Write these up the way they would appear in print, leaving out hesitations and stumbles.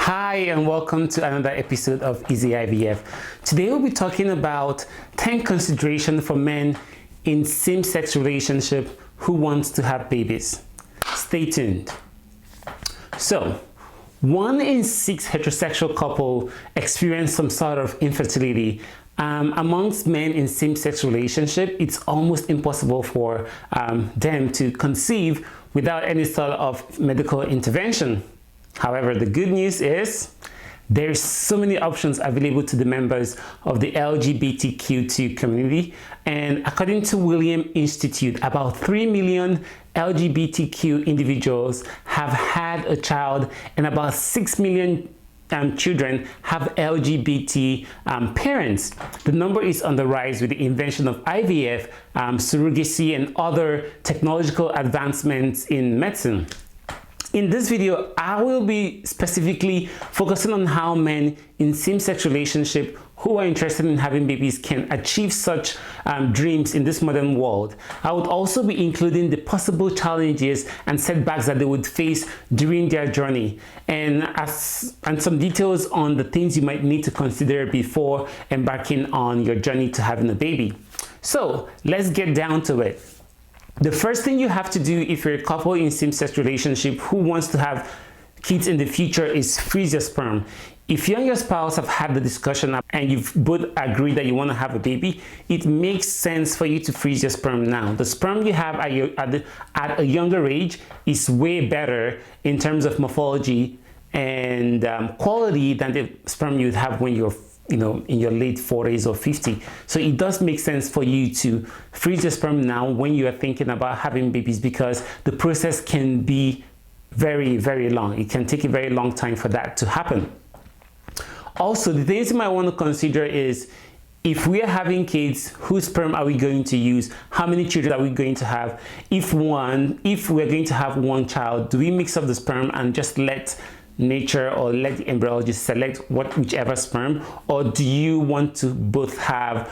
Hi and welcome to another episode of Easy IVF. Today we'll be talking about 10 considerations for men in same-sex relationship who wants to have babies. Stay tuned. So, 1 in 6 heterosexual couple experience some sort of infertility. Amongst men in same-sex relationship, it's almost impossible for them to conceive without any sort of medical intervention. However, the good news is there's so many options available to the members of the LGBTQ2 community, and according to William Institute, about 3 million LGBTQ individuals have had a child, and about 6 million children have LGBT parents. The number is on the rise with the invention of IVF, surrogacy, and other technological advancements in medicine. In this video, I will be specifically focusing on how men in same-sex relationship who are interested in having babies can achieve such dreams in this modern world. I would also be including the possible challenges and setbacks that they would face during their journey, and some details on the things you might need to consider before embarking on your journey to having a baby. So let's get down to it. The first thing you have to do if you're a couple in same-sex relationship who wants to have kids in the future is freeze your sperm. If you and your spouse have had the discussion and you've both agreed that you want to have a baby, it makes sense for you to freeze your sperm now. The sperm you have at a younger age is way better in terms of morphology and quality than the sperm you'd have when you're in your late 40s or 50. So it does make sense for you to freeze your sperm now when you are thinking about having babies, because the process can be very, very long. It can take a very long time for that to happen. Also, the things you might want to consider is, if we are having kids, whose sperm are we going to use? How many children are we going to have? If we're going to have one child, do we mix up the sperm and just let nature or let the embryologist select whichever sperm, or do you want to both have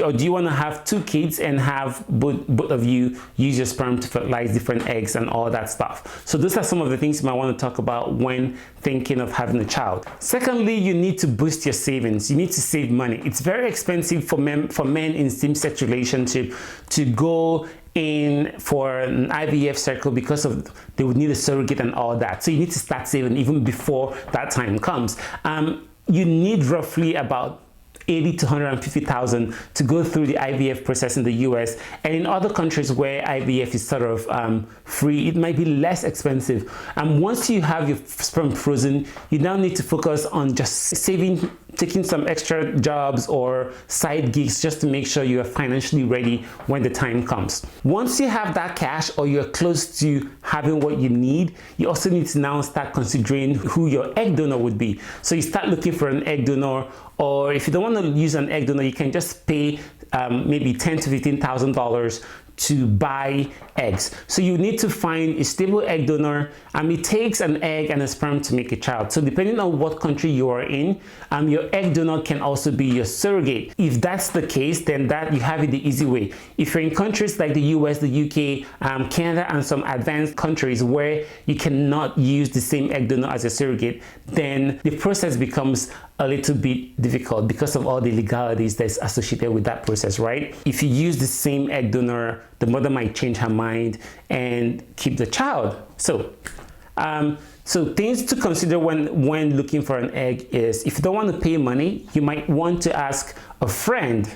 or do you want to have 2 kids and have both of you use your sperm to fertilize different eggs and all that stuff? So those are some of the things you might want to talk about when thinking of having a child. Secondly, you need to boost your savings. You need to save money. It's very expensive for men in same-sex relationship to go in for an IVF cycle because they would need a surrogate and all that. So you need to start saving even before that time comes. You need roughly about 80 to 150,000 to go through the IVF process in the US, and in other countries where IVF is sort of free, it might be less expensive. And once you have your sperm frozen, you now need to focus on just saving, taking some extra jobs or side gigs just to make sure you are financially ready when the time comes. Once you have that cash, or you're close to having what you need, you also need to now start considering who your egg donor would be. So you start looking for an egg donor, or if you don't want to use an egg donor, you can just pay maybe $10,000 to $15,000 to buy eggs. So you need to find a stable egg donor. It takes an egg and a sperm to make a child. So depending on what country you are in, your egg donor can also be your surrogate. If that's the case, then you have it the easy way. If you're in countries like the US, the UK, Canada, and some advanced countries where you cannot use the same egg donor as a surrogate, then the process becomes a little bit difficult because of all the legalities that's associated with that process, right? If you use the same egg donor, the mother might change her mind and keep the child. So things to consider when looking for an egg is, if you don't want to pay money, you might want to ask a friend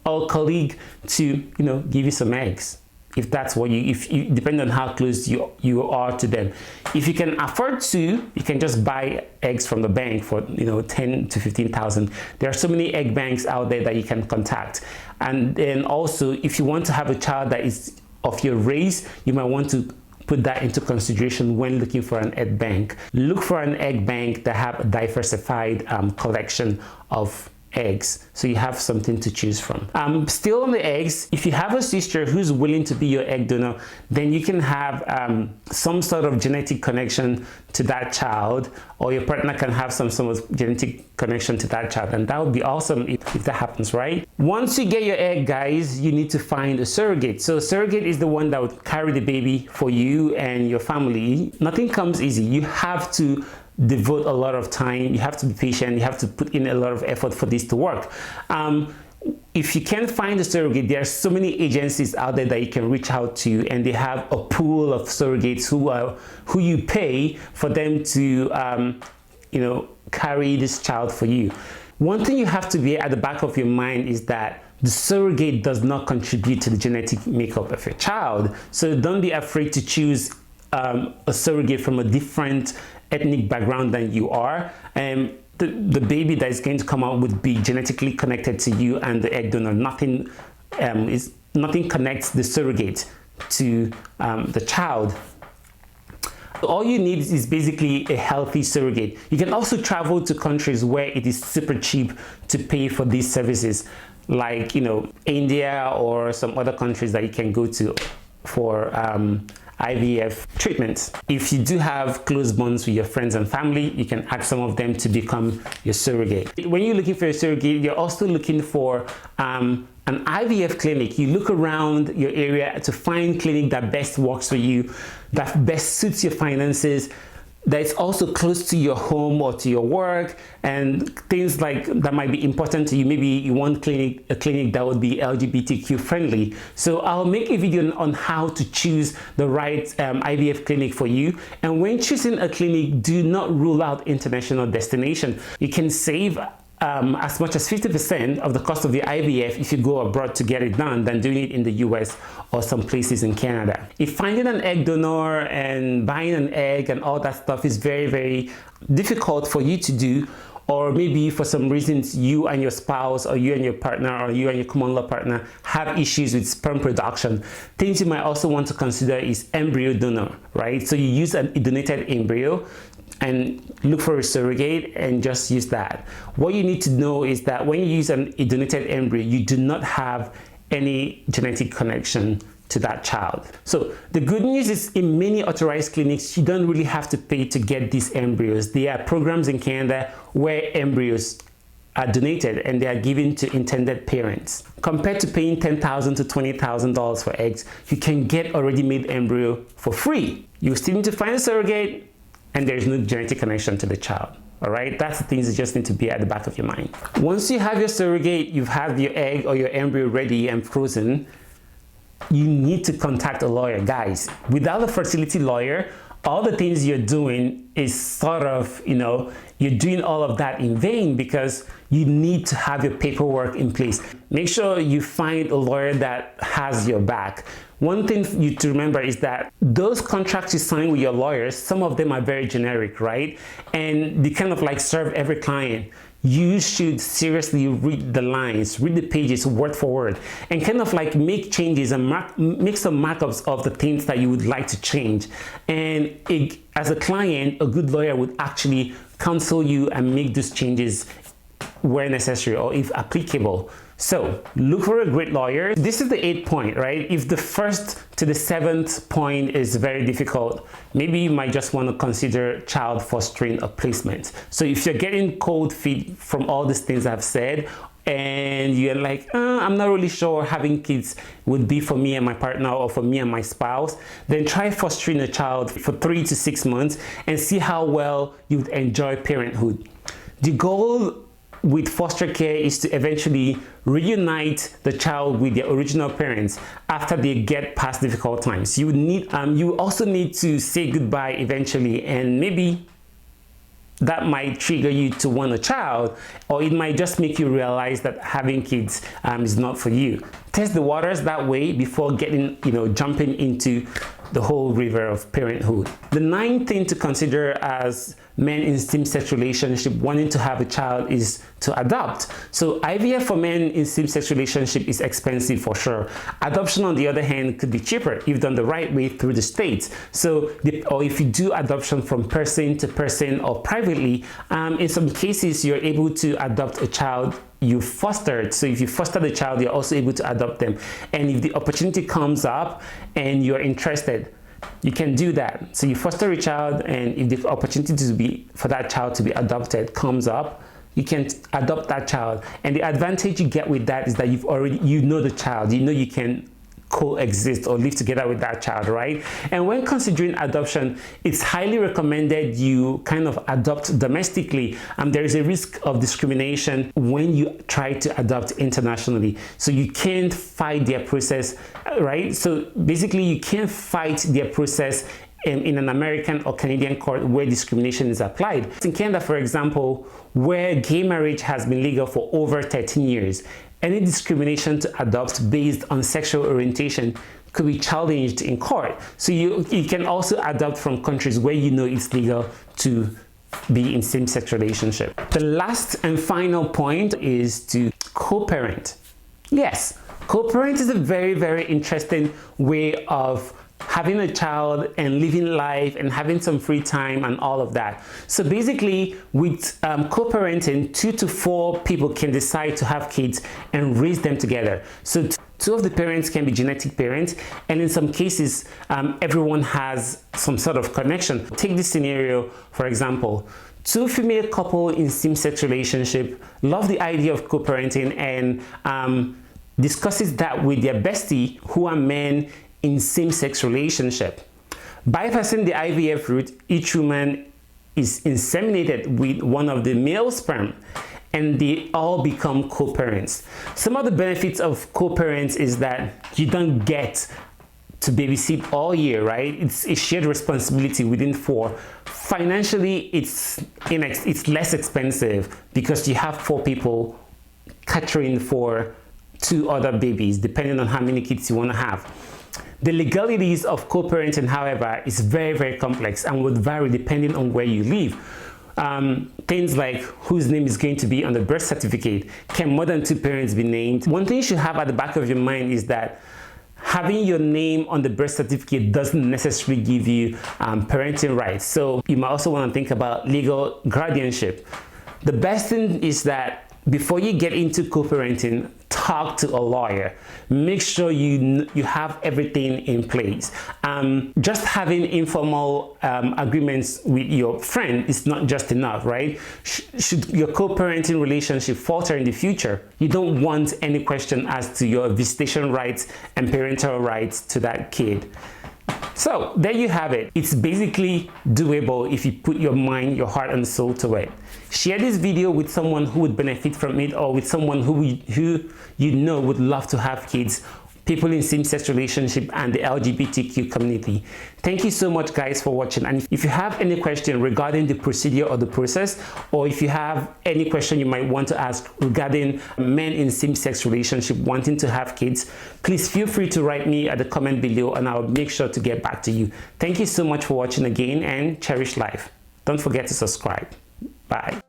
or colleague to give you some eggs. If that's what depending on how close you are to them. If you can afford to, you can just buy eggs from the bank for 10 to 15,000. There are so many egg banks out there that you can contact. And then also, if you want to have a child that is of your race, you might want to put that into consideration when looking for an egg bank. Look for an egg bank that have a diversified collection of eggs, so you have something to choose from. Still on the eggs, if you have a sister who's willing to be your egg donor, then you can have some sort of genetic connection to that child, or your partner can have some sort of genetic connection to that child, and that would be awesome if that happens, right? Once you get your egg, guys, you need to find a surrogate. So a surrogate is the one that would carry the baby for you and your family. Nothing comes easy. You have to devote a lot of time, you have to be patient, you have to put in a lot of effort for this to work. If you can't find a surrogate, there are so many agencies out there that you can reach out to, and they have a pool of surrogates who you pay for them to carry this child for you. One thing you have to be at the back of your mind is that the surrogate does not contribute to the genetic makeup of your child. So don't be afraid to choose a surrogate from a different ethnic background than you are. The baby that is going to come out would be genetically connected to you and the egg donor. Nothing connects the surrogate to the child. All you need is basically a healthy surrogate. You can also travel to countries where it is super cheap to pay for these services, like India or some other countries that you can go to for IVF treatments. If you do have close bonds with your friends and family, you can ask some of them to become your surrogate. When you're looking for a surrogate, you're also looking for an IVF clinic. You look around your area to find clinic that best works for you, that best suits your finances, that is also close to your home or to your work, and things like that might be important to you. Maybe you want a clinic that would be LGBTQ friendly. So I'll make a video on how to choose the right IVF clinic for you. And when choosing a clinic, do not rule out international destination. You can save as much as 50% of the cost of the IVF if you go abroad to get it done than doing it in the US or some places in Canada. If finding an egg donor and buying an egg and all that stuff is very, very difficult for you to do, or maybe for some reasons you and your spouse or you and your partner or you and your common law partner have issues with sperm production, things you might also want to consider is embryo donor, right? So you use a donated embryo and look for a surrogate and just use that. What you need to know is that when you use a donated embryo, you do not have any genetic connection to that child. So the good news is in many authorized clinics, you don't really have to pay to get these embryos. There are programs in Canada where embryos are donated and they are given to intended parents. Compared to paying $10,000 to $20,000 for eggs, you can get already made embryo for free. You still need to find a surrogate, and there's no genetic connection to the child. All right, that's the things you just need to be at the back of your mind. Once you have your surrogate, you've had your egg or your embryo ready and frozen, you need to contact a lawyer. Guys, without a fertility lawyer, all the things you're doing is sort of, you're doing all of that in vain, because you need to have your paperwork in place. Make sure you find a lawyer that has your back. One thing you to remember is that those contracts you sign with your lawyers, some of them are very generic, right? And they kind of like serve every client. You should seriously read the lines, read the pages word for word, and kind of like make changes and make some markups of the things that you would like to change. And as a client, a good lawyer would actually counsel you and make those changes where necessary or if applicable. So look for a great lawyer. This is the 8th point, right? If the 1st to the 7th point is very difficult, maybe you might just want to consider child fostering or placement. So if you're getting cold feet from all these things I've said, and you're like, I'm not really sure having kids would be for me and my partner or for me and my spouse, then try fostering a child for 3 to 6 months and see how well you'd enjoy parenthood. The goal with foster care is to eventually reunite the child with their original parents after they get past difficult times. You also need to say goodbye eventually, and maybe that might trigger you to want a child, or it might just make you realize that having kids is not for you. Test the waters that way before jumping into the whole river of parenthood. The 9th thing to consider as men in same-sex relationship wanting to have a child is to adopt. So IVF for men in same-sex relationship is expensive for sure. Adoption, on the other hand, could be cheaper if done the right way through the states. Or if you do adoption from person to person or privately, in some cases you're able to adopt a child you fostered. So if you foster the child, you're also able to adopt them. And if the opportunity comes up and you're interested, you can do that. So you foster a child, and if the opportunity for that child to be adopted comes up, you can adopt that child. And the advantage you get with that is that you know the child, you can coexist or live together with that child, right? And when considering adoption, it's highly recommended you kind of adopt domestically. There is a risk of discrimination when you try to adopt internationally. So you can't fight their process, right? So basically you can't fight their process in an American or Canadian court where discrimination is applied. In Canada, for example, where gay marriage has been legal for over 13 years, any discrimination to adopt based on sexual orientation could be challenged in court. So you can also adopt from countries where it's legal to be in same-sex relationship. The last and final point is to co-parent. Yes, co-parent is a very, very interesting way of having a child and living life and having some free time and all of that. So basically with co-parenting, 2 to 4 people can decide to have kids and raise them together. So 2 of the parents can be genetic parents, and in some cases everyone has some sort of connection. Take this scenario, for example. 2 female couple in same-sex relationship love the idea of co-parenting and discusses that with their bestie who are men in same-sex relationship. Bypassing the IVF route, each woman is inseminated with one of the male sperm, and they all become co-parents. Some of the benefits of co-parents is that you don't get to babysit all year, right? It's a shared responsibility within 4. Financially, it's less expensive because you have 4 people catering for 2 other babies, depending on how many kids you want to have. The legalities of co-parenting, however, is very, very complex and would vary depending on where you live. Things like whose name is going to be on the birth certificate. Can more than 2 parents be named? One thing you should have at the back of your mind is that having your name on the birth certificate doesn't necessarily give you parenting rights. So you might also want to think about legal guardianship. The best thing is that before you get into co-parenting, talk to a lawyer. Make sure you have everything in place. Just having informal agreements with your friend is not just enough, right? Should your co-parenting relationship falter in the future, you don't want any question as to your visitation rights and parental rights to that kid. So there you have it. It's basically doable if you put your mind, your heart and soul to it. Share this video with someone who would benefit from it, or with someone who you know would love to have kids, people in same-sex relationship and the LGBTQ community. Thank you so much guys for watching, and if you have any question regarding the procedure or the process, or if you have any question you might want to ask regarding men in same-sex relationship wanting to have kids, please feel free to write me at the comment below and I'll make sure to get back to you. Thank you so much for watching again, and cherish life. Don't forget to subscribe. Bye.